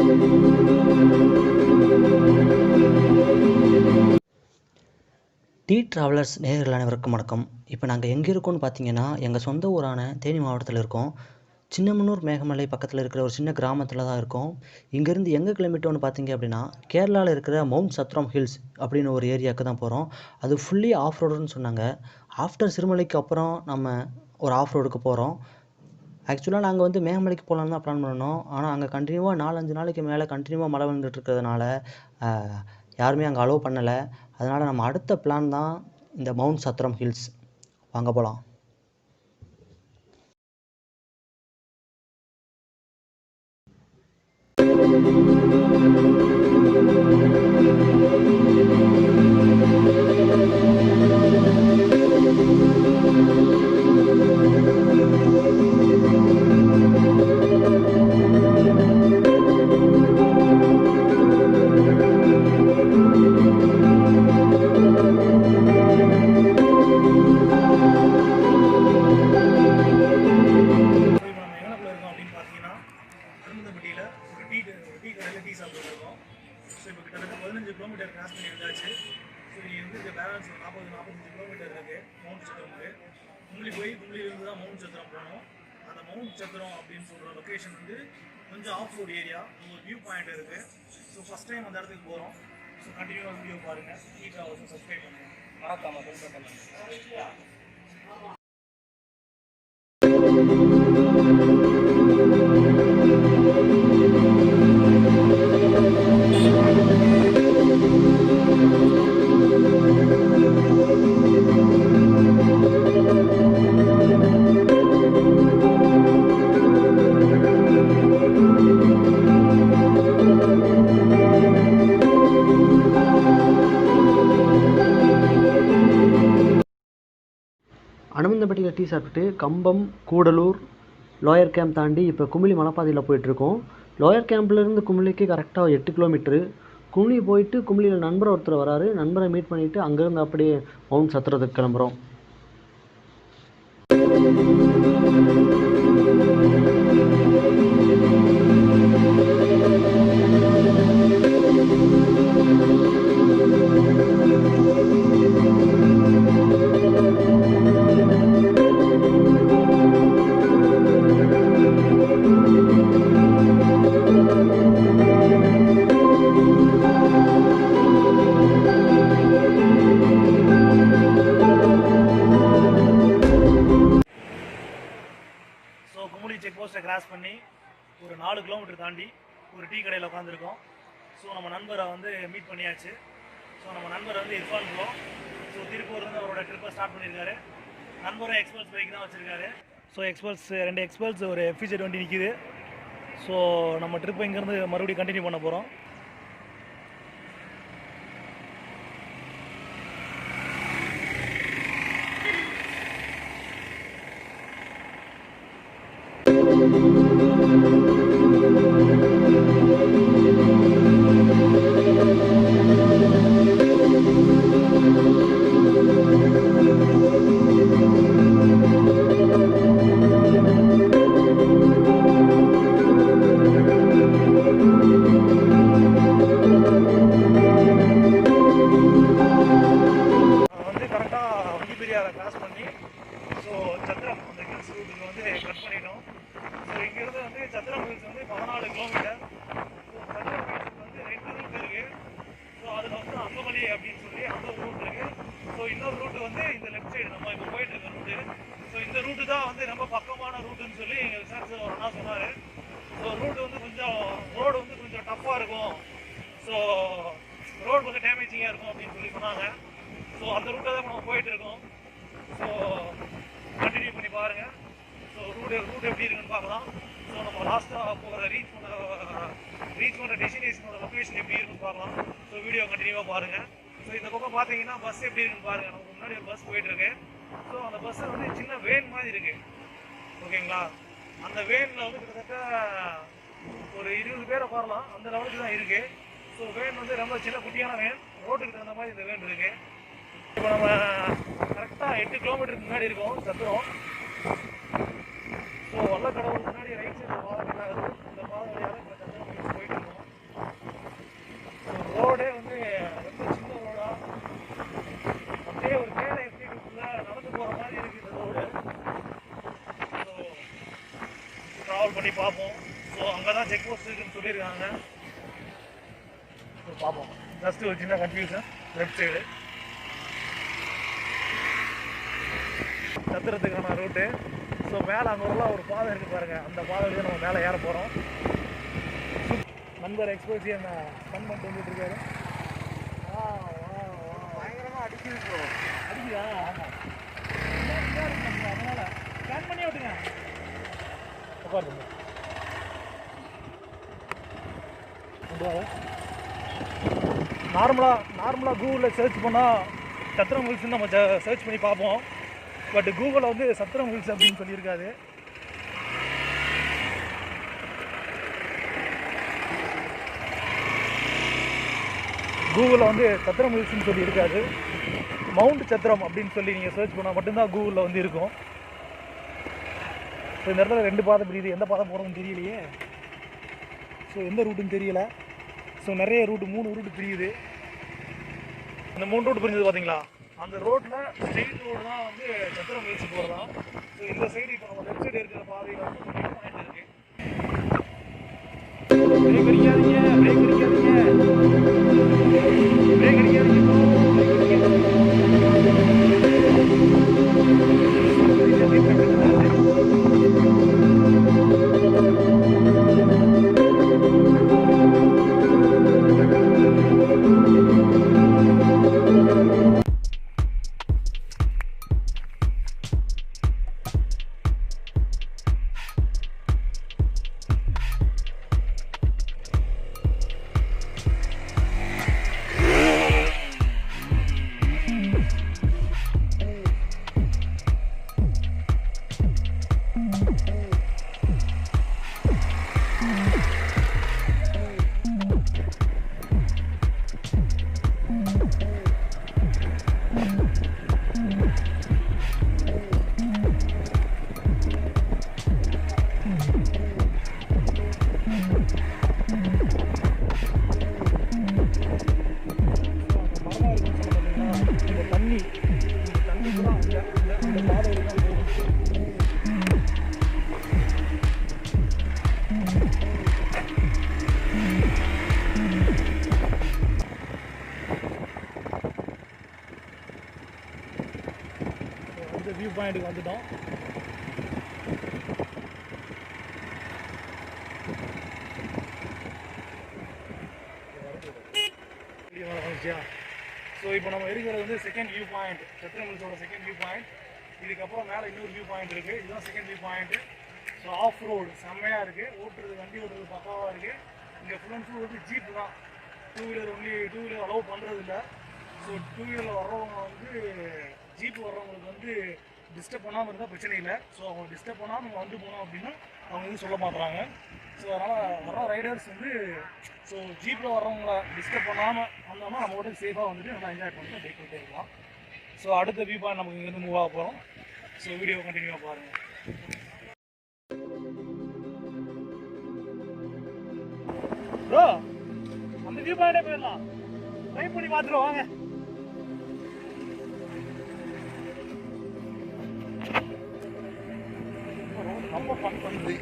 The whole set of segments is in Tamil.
டீ ட்ராவலர்ஸ் நேயர்கள் அனைவருக்கும் வணக்கம். இப்போ நாங்கள் எங்கே இருக்கோம்னு பார்த்தீங்கன்னா, எங்கள் சொந்த ஊரான தேனி மாவட்டத்தில் இருக்கோம். சின்னமனூர் மேகமலை பக்கத்தில் இருக்கிற ஒரு சின்ன கிராமத்தில் தான் இருக்கோம். இங்கேருந்து எங்கே கிளம்பிட்டோன்னு பார்த்தீங்க அப்படின்னா, கேரளாவில் இருக்கிற மவுண்ட் சத்ரம் ஹில்ஸ் அப்படின்னு ஒரு ஏரியாவுக்கு தான் போகிறோம். அது ஃபுல்லி ஆஃப் ரோடுன்னு சொன்னாங்க. ஆஃப்டர் சிறுமலைக்கு அப்புறம் நம்ம ஒரு ஆஃப் ரோடுக்கு போகிறோம். ஆக்சுவலாக நாங்கள் வந்து மேகமலைக்கு போகலான்னு தான் பிளான் பண்ணோம். ஆனால் அங்கே கண்டினியூவாக 4-5 நாளைக்கு மேலே கண்டினியூவாக மழை வந்துட்டு இருக்கிறதுனால யாருமே அங்கே அலோவ் பண்ணலை. அதனால் நம்ம அடுத்த பிளான் தான் இந்த மவுண்ட் சத்ரம் ஹில்ஸ். வாங்க போகலாம். கிராஸ் பண்ணி இருந்தாச்சு. ஸோ இங்கே வந்து பேலன்ஸ் 40-45 கிலோமீட்டர் இருக்குது மவுண்ட் சத்திரமுக்கு. கும்ளி போய் கும்ளியிலேருந்து தான் மவுண்ட் சத்திரம் போகணும். அந்த மவுண்ட் சத்திரம் அப்படின்னு சொல்கிற லொக்கேஷன் வந்து கொஞ்சம் ஆஃப் ரோட் ஏரியா, ஒரு வியூ பாயிண்ட் இருக்குது. ஸோ ஃபஸ்ட் டைம் அந்த இடத்துக்கு போகிறோம். ஸோ கண்டினியூவாக வீடியோ பாருங்கள். டீ ட்ராவல்ஸை சப்ஸ்கிரைப் பண்ணுங்கள். மறக்காமல் பெல் பட்டன். அனுமந்தப்பட்டியில் டீ சாப்பிட்டுட்டு கம்பம், கூடலூர், லோயர் கேம்ப் தாண்டி இப்போ குமிளி மலைப்பாதையில் போயிட்டுருக்கோம். லோயர் கேம்ப்லேருந்து குமிளிக்கு கரெக்டாக 8 கிலோமீட்ரு. குமிளி போயிட்டு குமிளியில் நண்பர் ஒருத்தர் வராரு. நண்பரை மீட் பண்ணிவிட்டு அங்கேருந்து அப்படியே மவுண்ட் சத்திரத்துக்கு கிளம்புறோம். செக் போஸ்ட்டை கிராஸ் பண்ணி ஒரு 4 கிலோமீட்டர் தாண்டி ஒரு டீ கடையில் உட்காந்துருக்கோம். ஸோ நம்ம நண்பரை வந்து மீட் பண்ணியாச்சு. ஸோ நம்ம நண்பர் வந்து இர்ஃபான் ப்ரோ. ஸோ திருப்பூர்லேருந்து அவரோட ட்ரிப்பை ஸ்டார்ட் பண்ணியிருக்காரு. நண்பரும் எக்ஸ்பல்ஸ் பைக் தான் வச்சுருக்காரு. ஸோ எக்ஸ்பல்ஸ் 2 எக்ஸ்பல்ஸ் ஒரு FZ வண்டி நிற்கிது. ஸோ நம்ம ட்ரிப்பை இங்கேருந்து மறுபடியும் கண்டினியூ பண்ண போகிறோம். கிராஸ் பண்ணி ஸோ சத்திரம் அந்த ஹில்ஸ் ரூட்டுக்கு வந்து கட் பண்ணிட்டோம். ஸோ இங்கேருந்து வந்து சத்திரம் ஹில்ஸ் வந்து 14 கிலோமீட்டர். ஸோ சத்திரம் ஹில்ஸுக்கு வந்து 2 ரூட் இருக்குது. ஸோ அதில் வந்து அங்கமலை அப்படின்னு சொல்லி அந்த ஒரு ரூட் இருக்குது. ஸோ இன்னொரு ரூட்டு வந்து இந்த லெஃப்ட் சைடு நம்ம இப்போ போயிட்டு இருக்க ரூட்டு. ஸோ இந்த ரூட்டு தான் வந்து ரொம்ப பக்கமான ரூட்டுன்னு சொல்லி எங்கள் விசாரிச்சு ஒரு அண்ணா சொன்னார். ஸோ ரூட்டு வந்து கொஞ்சம் ரோடு வந்து கொஞ்சம் டஃப்பாக இருக்கும். ஸோ ரோடு கொஞ்சம் டேமேஜிங்காக இருக்கும் அப்படின்னு சொல்லி சொன்னாங்க. ஸோ அந்த ரூட்டை தான் நம்ம போயிட்டு இருக்கோம். ஸோ கண்டினியூ பண்ணி பாருங்கள். ஸோ ரூட் எப்படி இருக்குன்னு பார்க்கலாம். ஸோ நம்ம லாஸ்ட்டாக போகிற ரீச் பண்ணுற டெஸ்டினேஷனோட லொக்கேஷன் எப்படி இருக்குன்னு பார்க்கலாம். ஸோ வீடியோ கண்டினியூவாக பாருங்கள். ஸோ இந்த பக்கம் பார்த்தீங்கன்னா பஸ் எப்படி இருக்குன்னு பாருங்கள். நமக்கு முன்னாடி ஒரு பஸ் போயிட்டுருக்கு. ஸோ அந்த பஸ்ஸை வந்து சின்ன வேன் மாதிரி இருக்குது. ஓகேங்களா? அந்த வேனில் வந்து கிட்டத்தட்ட ஒரு 20 பேரை உட்காரலாம். அந்த லெவலுக்கு தான் இருக்குது. ஸோ வேன் வந்து ரொம்ப சின்ன குட்டியான வேன். ரோட்டுக்கு தகுந்த மாதிரி இந்த வேன் இருக்குது. இப்போ நம்ம கரெக்டாக 8 கிலோமீட்டருக்கு முன்னாடி இருக்கோம் சத்திரம். ஸோ வல்லக்கடவுள் முன்னாடி ரைட் சைடில் பாதை இருக்குது. இந்த பாதை வழியாக இப்போ சத்திரம் போயிட்டு இருக்கோம். பண்ணி பார்ப்போம். ஸோ அங்கே தான் செக் போஸ்ட் இருக்குன்னு சொல்லியிருக்காங்க. ஸோ பார்ப்போம். ஜஸ்ட் ஒரு சின்ன கன்ஃபியூஷன். லெஃப்ட் சைடு சத்திரத்துக்கான ரூட்டு. ஸோ மேலே அங்கே ஒரு பாதை இருக்குது பாருங்கள், அந்த பாதையிலேயே நம்ம மேலே ஏற போகிறோம். நண்பர் எக்ஸ்போசி என்ன ஸ்பன் பண்ணிட்டு வந்துட்டு இருக்காரு. பயங்கரமாக அடிக்குது. அடிக்குதா? ஆமாம். அதனால் ஸ்கேன் பண்ணி விட்டுங்க. உட்காருங்க. நார்மலாக கூகுளில் சர்ச் பண்ணால் சத்திரம் ஹில்ஸ்ன்னு நம்ம சர்ச் பண்ணி பார்ப்போம். பட் கூகுளில் வந்து சத்திரம் ஹில்ஸ் அப்படின்னு சொல்லியிருக்காது. கூகுளில் வந்து சத்திரம் ஹில்ஸ்ன்னு சொல்லியிருக்காது. மவுண்ட் சத்திரம் அப்படின்னு சொல்லி நீங்கள் சர்ச் பண்ணால் மட்டும்தான் கூகுளில் வந்து இருக்கும். ஸோ இந்த இடத்துல 2 பாதை பிரியுது. எந்த பாதை போகிறதுன்னு தெரியலையே. ஸோ எந்த ரூட்டுன்னு தெரியல. ஸோ நிறைய ரூட்டு 3 ரூட்டு பிரியுது. அந்த 3 ரூட் பிரிஞ்சது பார்த்தீங்களா, அந்த ரோட்டில் ஸ்ட்ரெயிட் ரோடு தான் வந்து சத்திரம் ஹில்ஸ் போகிறதா. ஸோ இந்த சைடு இப்போ நம்ம லெஃப்ட் சைடு இருக்கிற பாதையில் வந்து பாயிண்ட் இருக்குது. பிரேக் அடிக்காதீங்க, பிரேக் அடிக்காதீங்க, பிரேக் அடிக்காதீங்க. வியூ பாயிண்ட்டுக்கு வந்துட்டோம். ஸோ இப்போ நம்ம இருக்கிறது வந்து செகண்ட் வியூ பாயிண்ட், சத்திரம் ஹில்ஸோட செகண்ட் வியூ பாயிண்ட். இதுக்கப்புறம் மேலே இன்னொரு வியூ பாயிண்ட் இருக்குது. இதுதான் second view point. So off road செம்மையாக இருக்குது. வண்டி ஓட்டுறது பக்காவாக இருக்குது. இங்கே ஃபுல் அண்ட் ஃபுல் வந்து ஜீப்பு தான். 2 வீலர் அலோவ் பண்ணுறது இல்லை. ஸோ 2 வீலரில் வர்றவங்க வந்து ஜீப்பு வர்றவங்களுக்கு வந்து டிஸ்டர்ப் பண்ணாமல் இருந்தால் பிரச்சனை இல்லை. ஸோ அவங்க டிஸ்டர்ப் பண்ணாமல் நம்ம வந்து போனோம் அப்படின்னா அவங்க எதுவும் சொல்ல மாட்டுறாங்க. ஸோ அதனால் வர ரைடர்ஸ் வந்து ஸோ ஜீப்பில் வர்றவங்கள டிஸ்டர்ப் பண்ணாமல் வந்தோம்னா நம்ம கூட சேஃபாக வந்துட்டு நல்லா என்ஜாய் பண்ணிட்டு பைக் பண்ணிட்டே இருக்கலாம். ஸோ அடுத்த வியூ பாயிண்ட் நமக்கு இங்கேருந்து மூவ் ஆக போகிறோம். ஸோ வீடியோ கண்டினியூவாக பாருங்கள். ப்ரோ அந்த வியூ பாயிண்டே போயிடலாம். ட்ரை பண்ணி பார்த்துருவோம் வாங்க. ரொம்ப ஃபன் பண்ணுது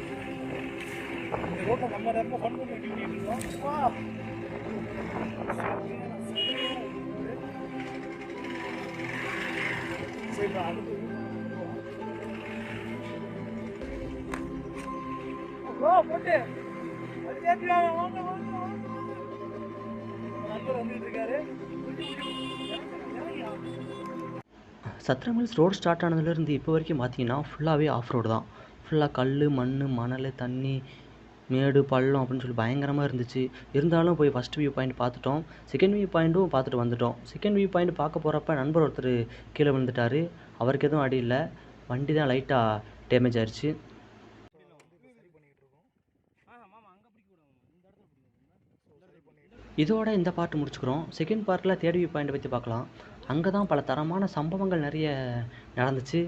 இந்த ரோட்டில். நம்ம ரொம்ப ஃபன் பண்ணி ஓட்டிட்டு இருக்கோம். சரி அடுத்து போட்டு நண்பர் வந்துட்டு இருக்காரு. சத்திரம் ஹில்ஸ் ரோடு ஸ்டார்ட் ஆனதுலேருந்து இப்போ வரைக்கும் பார்த்தீங்கன்னா ஃபுல்லாகவே ஆஃப் ரோடு தான். ஃபுல்லாக கல், மண், மணல், தண்ணி, மேடு, பள்ளம் அப்படின்னு சொல்லி பயங்கரமாக இருந்துச்சு. இருந்தாலும் போய் ஃபஸ்ட் வியூ பாயிண்ட் பார்த்துட்டோம். செகண்ட் வியூ பாயிண்ட்டும் பார்த்துட்டு வந்துட்டோம். செகண்ட் வியூ பாயிண்ட் பார்க்க போகிறப்ப நண்பர் ஒருத்தர் கீழே விழுந்துட்டார். அவருக்கு எதுவும் அடி இல்லை, வண்டி தான் லைட்டாக டேமேஜ் ஆயிடுச்சு. இதோட இந்த பார்ட் முடிச்சுக்கிறோம். செகண்ட் பார்ட்டில் தேர்ட் வியூ பாயிண்ட் பற்றி பார்க்கலாம். அங்கே தான் பல தரமான சம்பவங்கள் நிறைய நடந்துச்சு.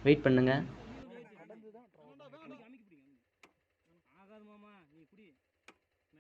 வெயிட் பண்ணுங்கள்.